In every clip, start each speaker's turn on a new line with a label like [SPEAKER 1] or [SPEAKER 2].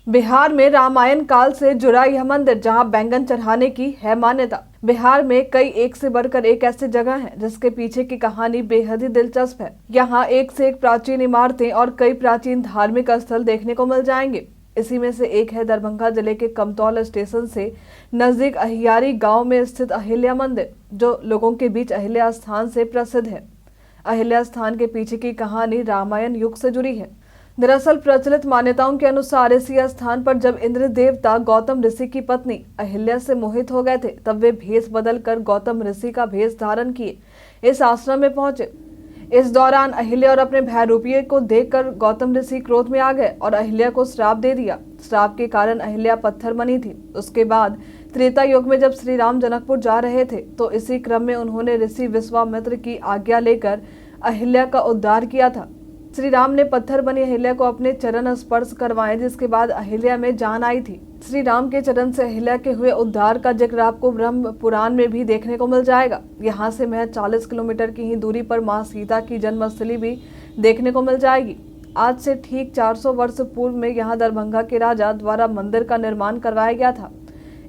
[SPEAKER 1] बिहार में रामायण काल से जुड़ा यह मंदिर, जहां बैंगन चढ़ाने की है मान्यता। बिहार में कई एक से बढ़कर एक ऐसी जगह हैं जिसके पीछे की कहानी बेहद ही दिलचस्प है। यहाँ एक से एक प्राचीन इमारतें और कई प्राचीन धार्मिक स्थल देखने को मिल जाएंगे। इसी में से एक है दरभंगा जिले के कमतौल स्टेशन से नजदीक अहियारी गांव में स्थित अहिल्या मंदिर, जो लोगों के बीच अहिल्या स्थान से प्रसिद्ध है। अहिल्या स्थान के पीछे की कहानी रामायण युग से जुड़ी है। दरअसल प्रचलित मान्यताओं के अनुसार इसी स्थान पर जब इंद्र देवता गौतम ऋषि की पत्नी अहिल्या से मोहित हो गए थे, तब वे भेष बदलकर गौतम ऋषि का भेष धारण किए इस आश्रम में पहुंचे। इस दौरान अहिल्या और अपने भाई रूपिये को देखकर गौतम ऋषि क्रोध में आ गए और अहिल्या को श्राप दे दिया। श्राप के कारण अहिल्या पत्थर बनी थी। उसके बाद त्रेता युग में जब श्री राम जनकपुर जा रहे थे, तो इसी क्रम में उन्होंने ऋषि विश्वामित्र की आज्ञा लेकर अहिल्या का उद्धार किया था। श्री राम ने पत्थर बनी अहिल्या को अपने चरण स्पर्श करवाए, जिसके बाद अहिल्या में जान आई थी। श्री राम के चरण से अहिल्या के हुए उद्धार का जिक्र आपको ब्रह्म पुराण में भी देखने को मिल जाएगा। यहाँ से महज 40 किलोमीटर की ही दूरी पर मां सीता की जन्मस्थली भी देखने को मिल जाएगी। आज से ठीक 400 वर्ष पूर्व में यहाँ दरभंगा के राजा द्वारा मंदिर का निर्माण करवाया गया था।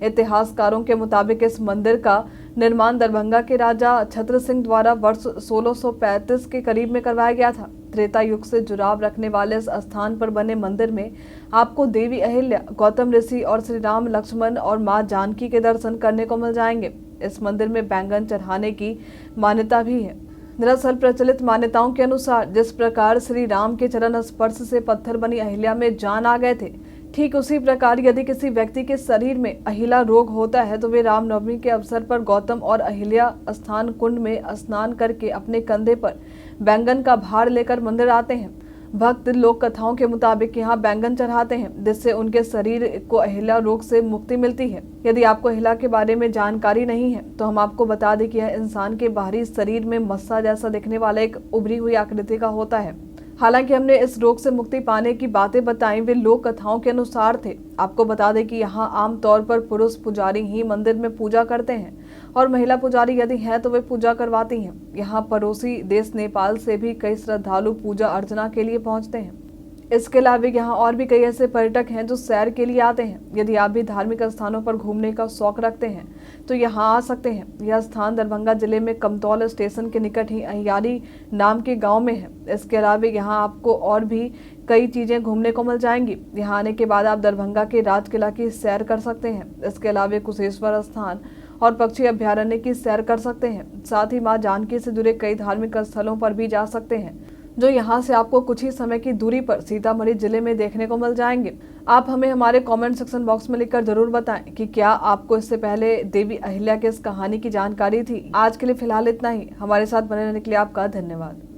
[SPEAKER 1] इतिहासकारों के मुताबिक इस मंदिर का निर्माण दरभंगा के राजा छत्र सिंह द्वारा वर्ष 1635 के करीब में करवाया गया था। त्रेता युग से जुड़ाव रखने वाले इस स्थान पर बने मंदिर में आपको देवी अहिल्या, गौतम ऋषि और श्री राम, लक्ष्मण और मां जानकी के दर्शन करने को मिल जाएंगे। इस मंदिर में बैंगन चढ़ाने की मान्यता भी है। दरअसल प्रचलित मान्यताओं के अनुसार जिस प्रकार श्री राम के चरण स्पर्श से पत्थर बनी अहिल्या में जान आ गए थे, ठीक उसी प्रकार यदि किसी व्यक्ति के शरीर में अहिला रोग होता है, तो वे रामनवमी के अवसर पर गौतम और अहिल्या स्थान कुंड में स्नान करके अपने कंधे पर बैंगन का भार लेकर मंदिर आते हैं। भक्त लोक कथाओं के मुताबिक यहाँ बैंगन चढ़ाते हैं, जिससे उनके शरीर को अहिला रोग से मुक्ति मिलती है। यदि आपको अहिला के बारे में जानकारी नहीं है, तो हम आपको बता दें कि यह इंसान के बाहरी शरीर में मस्सा जैसा दिखने वाला एक उभरी हुई आकृति का होता है। हालांकि हमने इस रोग से मुक्ति पाने की बातें बताई, वे लोक कथाओं के अनुसार थे। आपको बता दें कि यहाँ आमतौर पर पुरुष पुजारी ही मंदिर में पूजा करते हैं और महिला पुजारी यदि हैं तो वे पूजा करवाती हैं। यहाँ पड़ोसी देश नेपाल से भी कई श्रद्धालु पूजा अर्चना के लिए पहुँचते हैं। इसके अलावा यहाँ और भी कई ऐसे पर्यटक हैं जो सैर के लिए आते हैं। यदि आप भी धार्मिक स्थानों पर घूमने का शौक रखते हैं तो यहाँ आ सकते हैं। यह स्थान दरभंगा जिले में कमतौल स्टेशन के निकट ही अहियारी नाम के गांव में है। इसके अलावा यहाँ आपको और भी कई चीजें घूमने को मिल जाएंगी। यहाँ आने के बाद आप दरभंगा के राज किला की सैर कर सकते हैं। इसके अलावा कुशेश्वर स्थान और पक्षी अभ्यारण्य की सैर कर सकते हैं। साथ ही मां जानकी से जुड़े कई धार्मिक स्थलों पर भी जा सकते हैं, जो यहाँ से आपको कुछ ही समय की दूरी पर सीतामढ़ी जिले में देखने को मिल जाएंगे। आप हमें हमारे कमेंट सेक्शन बॉक्स में लिखकर जरूर बताएं कि क्या आपको इससे पहले देवी अहिल्या की इस कहानी की जानकारी थी। आज के लिए फिलहाल इतना ही। हमारे साथ बने रहने के लिए आपका धन्यवाद।